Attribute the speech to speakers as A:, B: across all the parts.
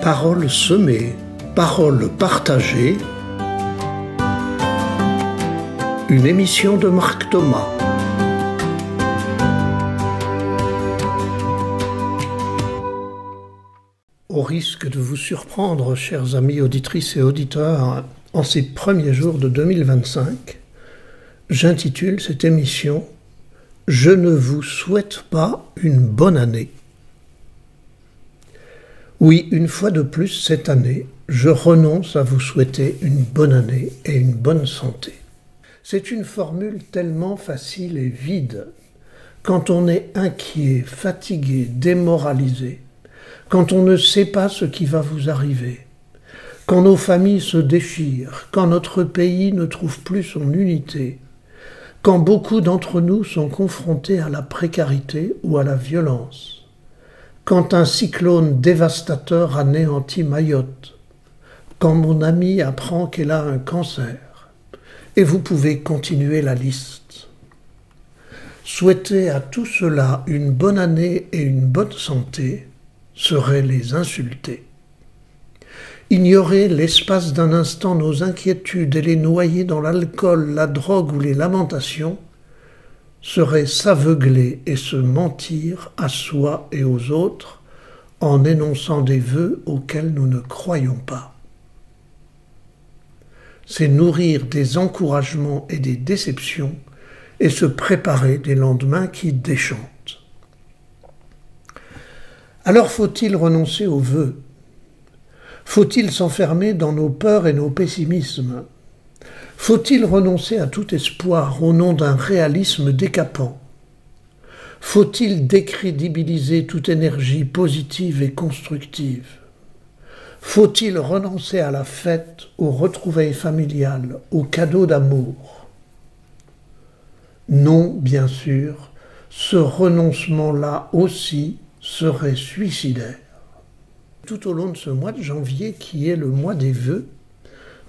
A: Paroles semées, paroles partagées. Une émission de Marc Thomas. Au risque de vous surprendre, chers amis auditrices et auditeurs, en ces premiers jours de 2025, j'intitule cette émission « Je ne vous souhaite pas une bonne année ». Oui, une fois de plus cette année, je renonce à vous souhaiter une bonne année et une bonne santé. C'est une formule tellement facile et vide. Quand on est inquiet, fatigué, démoralisé, quand on ne sait pas ce qui va vous arriver, quand nos familles se déchirent, quand notre pays ne trouve plus son unité, quand beaucoup d'entre nous sont confrontés à la précarité ou à la violence, quand un cyclone dévastateur anéantit Mayotte, quand mon amie apprend qu'elle a un cancer, et vous pouvez continuer la liste. Souhaiter à tout cela une bonne année et une bonne santé serait les insulter. Ignorer l'espace d'un instant nos inquiétudes et les noyer dans l'alcool, la drogue ou les lamentations serait s'aveugler et se mentir à soi et aux autres en énonçant des vœux auxquels nous ne croyons pas. C'est nourrir des encouragements et des déceptions et se préparer des lendemains qui déchantent. Alors faut-il renoncer aux vœux? Faut-il s'enfermer dans nos peurs et nos pessimismes? Faut-il renoncer à tout espoir au nom d'un réalisme décapant? Faut-il décrédibiliser toute énergie positive et constructive? Faut-il renoncer à la fête, aux retrouvailles familiales, aux cadeaux d'amour? Non, bien sûr, ce renoncement-là aussi serait suicidaire. Tout au long de ce mois de janvier, qui est le mois des vœux,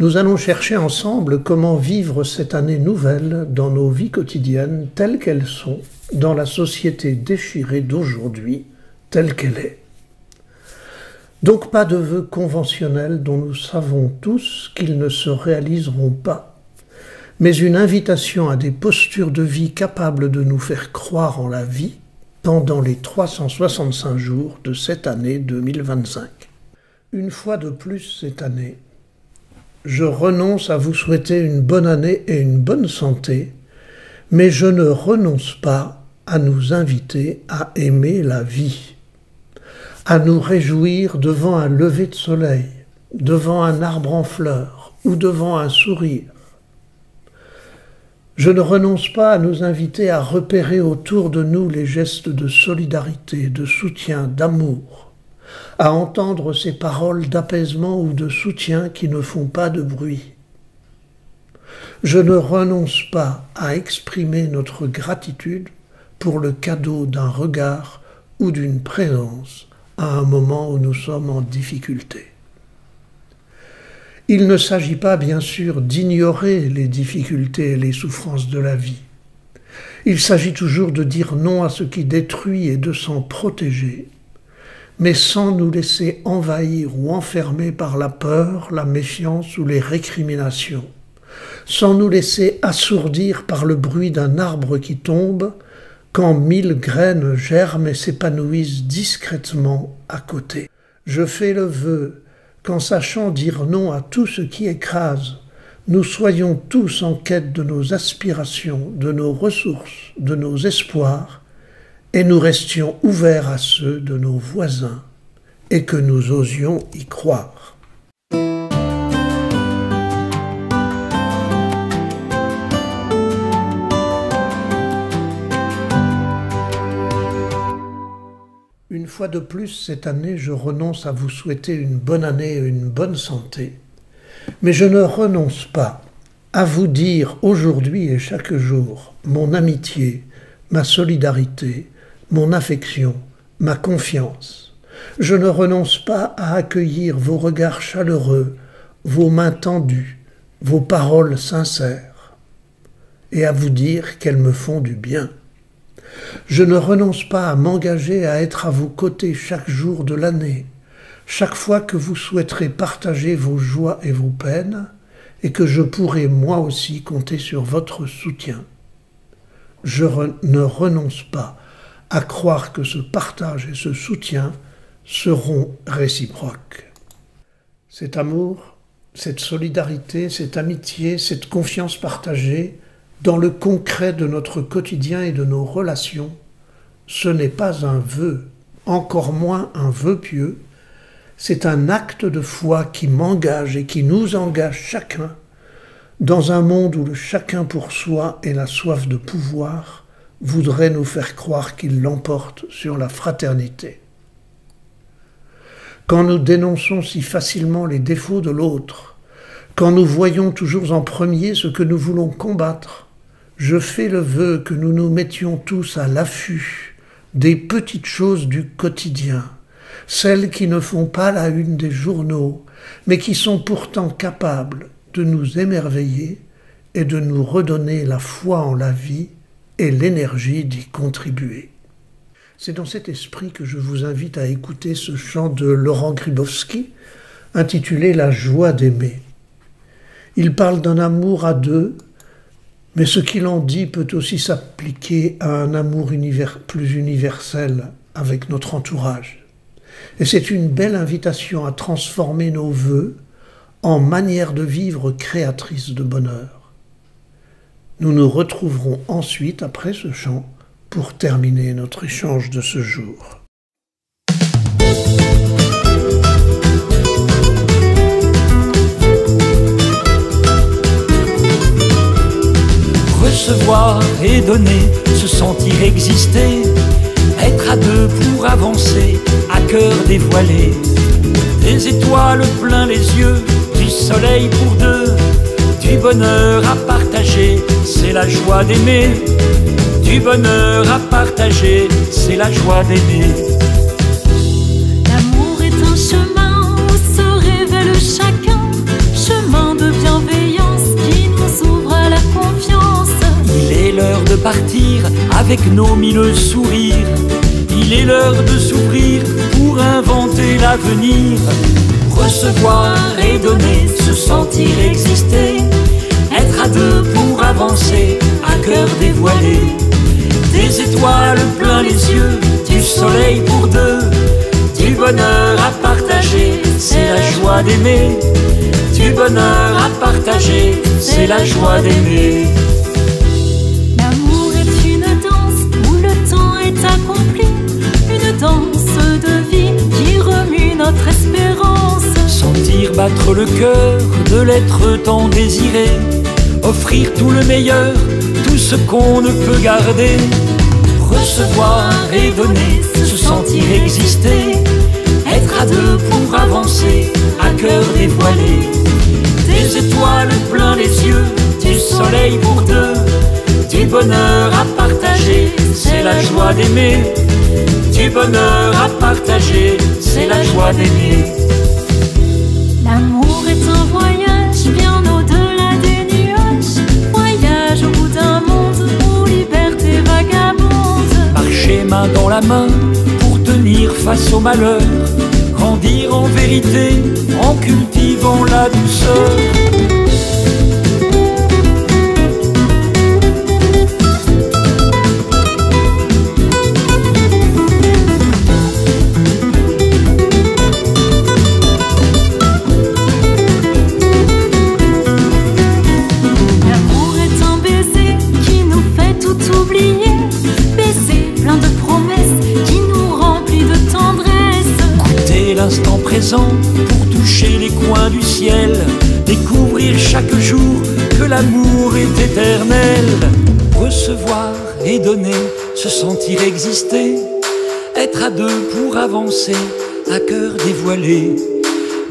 A: nous allons chercher ensemble comment vivre cette année nouvelle dans nos vies quotidiennes telles qu'elles sont, dans la société déchirée d'aujourd'hui telle qu'elle est. Donc pas de vœux conventionnels dont nous savons tous qu'ils ne se réaliseront pas, mais une invitation à des postures de vie capables de nous faire croire en la vie pendant les 365 jours de cette année 2025. Une fois de plus cette année, je renonce à vous souhaiter une bonne année et une bonne santé, mais je ne renonce pas à nous inviter à aimer la vie, à nous réjouir devant un lever de soleil, devant un arbre en fleurs ou devant un sourire. Je ne renonce pas à nous inviter à repérer autour de nous les gestes de solidarité, de soutien, d'amour, à entendre ces paroles d'apaisement ou de soutien qui ne font pas de bruit. Je ne renonce pas à exprimer notre gratitude pour le cadeau d'un regard ou d'une présence à un moment où nous sommes en difficulté. Il ne s'agit pas, bien sûr, d'ignorer les difficultés et les souffrances de la vie. Il s'agit toujours de dire non à ce qui détruit et de s'en protéger, mais sans nous laisser envahir ou enfermer par la peur, la méfiance ou les récriminations, sans nous laisser assourdir par le bruit d'un arbre qui tombe, quand 1000 graines germent et s'épanouissent discrètement à côté. Je fais le vœu qu'en sachant dire non à tout ce qui écrase, nous soyons tous en quête de nos aspirations, de nos ressources, de nos espoirs, et nous restions ouverts à ceux de nos voisins, et que nous osions y croire. Une fois de plus cette année, je renonce à vous souhaiter une bonne année et une bonne santé, mais je ne renonce pas à vous dire aujourd'hui et chaque jour mon amitié, ma solidarité, mon affection, ma confiance. Je ne renonce pas à accueillir vos regards chaleureux, vos mains tendues, vos paroles sincères, et à vous dire qu'elles me font du bien. Je ne renonce pas à m'engager à être à vos côtés chaque jour de l'année, chaque fois que vous souhaiterez partager vos joies et vos peines, et que je pourrai moi aussi compter sur votre soutien. Je ne renonce pas à croire que ce partage et ce soutien seront réciproques. Cet amour, cette solidarité, cette amitié, cette confiance partagée, dans le concret de notre quotidien et de nos relations, ce n'est pas un vœu, encore moins un vœu pieux, c'est un acte de foi qui m'engage et qui nous engage chacun dans un monde où le chacun pour soi et la soif de pouvoir voudrait nous faire croire qu'il l'emporte sur la fraternité. Quand nous dénonçons si facilement les défauts de l'autre, quand nous voyons toujours en premier ce que nous voulons combattre, je fais le vœu que nous nous mettions tous à l'affût des petites choses du quotidien, celles qui ne font pas la une des journaux, mais qui sont pourtant capables de nous émerveiller et de nous redonner la foi en la vie et l'énergie d'y contribuer. C'est dans cet esprit que je vous invite à écouter ce chant de Laurent Grybowski, intitulé « La joie d'aimer ». Il parle d'un amour à deux, mais ce qu'il en dit peut aussi s'appliquer à un amour plus universel avec notre entourage. Et c'est une belle invitation à transformer nos vœux en manière de vivre créatrice de bonheur. Nous nous retrouverons ensuite, après ce chant, pour terminer notre échange de ce jour.
B: Recevoir et donner, se sentir exister, être à deux pour avancer, à cœur dévoilé, des étoiles plein les yeux, du soleil pour deux, du bonheur à partager, c'est la joie d'aimer. Du bonheur à partager, c'est la joie d'aimer.
C: L'amour est un chemin où se révèle chacun, chemin de bienveillance qui nous ouvre à la confiance.
B: Il est l'heure de partir avec nos mille sourires. Il est l'heure de s'ouvrir pour inventer l'avenir. Recevoir et donner, se sentir exister, être à deux pour avancer, à cœur dévoilé. Des étoiles plein les yeux, du soleil pour deux, du bonheur à partager, c'est la joie d'aimer. Du bonheur à partager, c'est la joie d'aimer.
C: L'amour est une danse où le temps est accompli, une danse de vie qui remue notre espérance.
B: Sentir battre le cœur de l'être tant désiré, offrir tout le meilleur, tout ce qu'on ne peut garder. Recevoir et donner, se sentir exister, être à deux pour avancer, à cœur dévoilé. Des étoiles plein les yeux, du soleil pour deux, du bonheur à partager, c'est la joie d'aimer. Du bonheur à partager, c'est la joie d'aimer.
C: L'amour est un voyage bien au-delà des nuages, voyage au bout d'un monde où liberté vagabonde.
B: Marcher main dans la main pour tenir face au malheur, grandir en vérité en cultivant la douceur. L'instant présent pour toucher les coins du ciel, découvrir chaque jour que l'amour est éternel. Recevoir et donner, se sentir exister, être à deux pour avancer, à cœur dévoilé.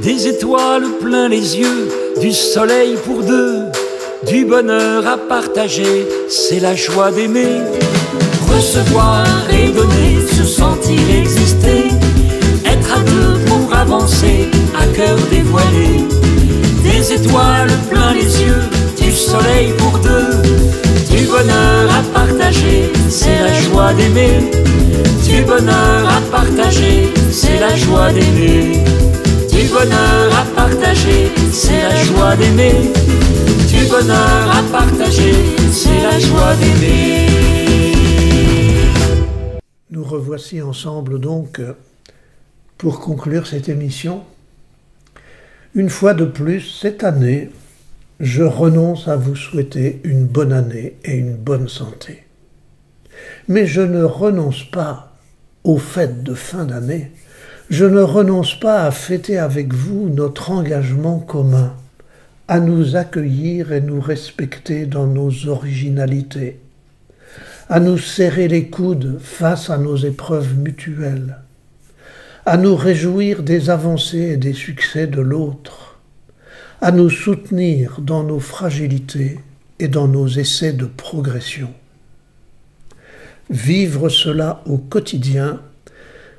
B: Des étoiles plein les yeux, du soleil pour deux, du bonheur à partager, c'est la joie d'aimer. Recevoir et donner, se sentir exister, être à deux pour avancer, à cœur dévoilé. Des étoiles plein les yeux, du soleil pour deux, du bonheur à partager, c'est la joie d'aimer. Du bonheur à partager, c'est la joie d'aimer. bonheur à partager, c'est la joie d'aimer. Du bonheur à partager, c'est la joie d'aimer.
A: Nous revoici ensemble donc pour conclure cette émission. Une fois de plus, cette année, je renonce à vous souhaiter une bonne année et une bonne santé. Mais je ne renonce pas aux fêtes de fin d'année. Je ne renonce pas à fêter avec vous notre engagement commun, à nous accueillir et nous respecter dans nos originalités, à nous serrer les coudes face à nos épreuves mutuelles, à nous réjouir des avancées et des succès de l'autre, à nous soutenir dans nos fragilités et dans nos essais de progression. Vivre cela au quotidien,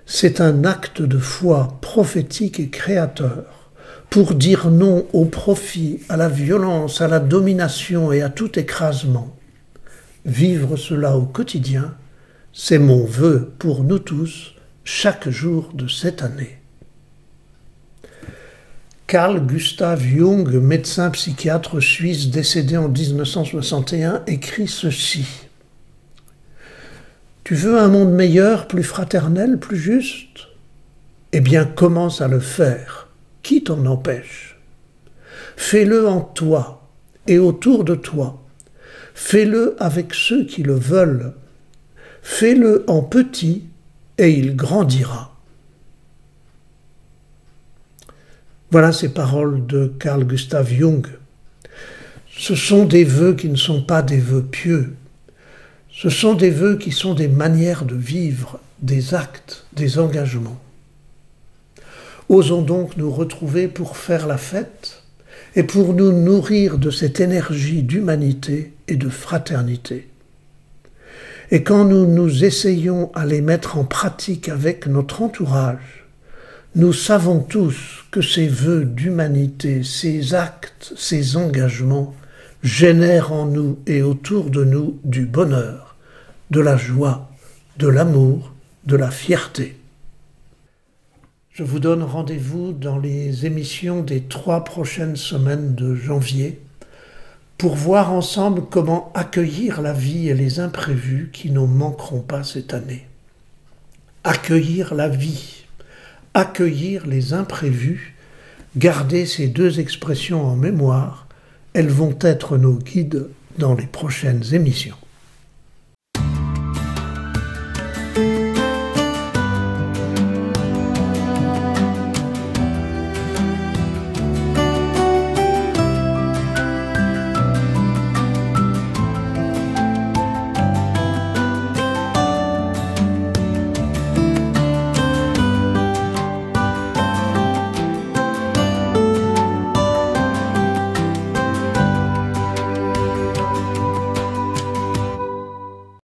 A: c'est un acte de foi prophétique et créateur pour dire non au profit, à la violence, à la domination et à tout écrasement. Vivre cela au quotidien, c'est mon vœu pour nous tous, chaque jour de cette année. Carl Gustav Jung, médecin psychiatre suisse décédé en 1961, écrit ceci. « Tu veux un monde meilleur, plus fraternel, plus juste ? Eh bien, commence à le faire. Qui t'en empêche ? Fais-le en toi et autour de toi. Fais-le avec ceux qui le veulent. Fais-le en petit et il grandira. » Voilà ces paroles de Carl Gustav Jung. Ce sont des vœux qui ne sont pas des vœux pieux. Ce sont des vœux qui sont des manières de vivre, des actes, des engagements. Osons donc nous retrouver pour faire la fête et pour nous nourrir de cette énergie d'humanité et de fraternité. Et quand nous nous essayons à les mettre en pratique avec notre entourage, nous savons tous que ces vœux d'humanité, ces actes, ces engagements génèrent en nous et autour de nous du bonheur, de la joie, de l'amour, de la fierté. Je vous donne rendez-vous dans les émissions des 3 prochaines semaines de janvier pour voir ensemble comment accueillir la vie et les imprévus qui ne manqueront pas cette année. Accueillir la vie, accueillir les imprévus, garder ces 2 expressions en mémoire, elles vont être nos guides dans les prochaines émissions.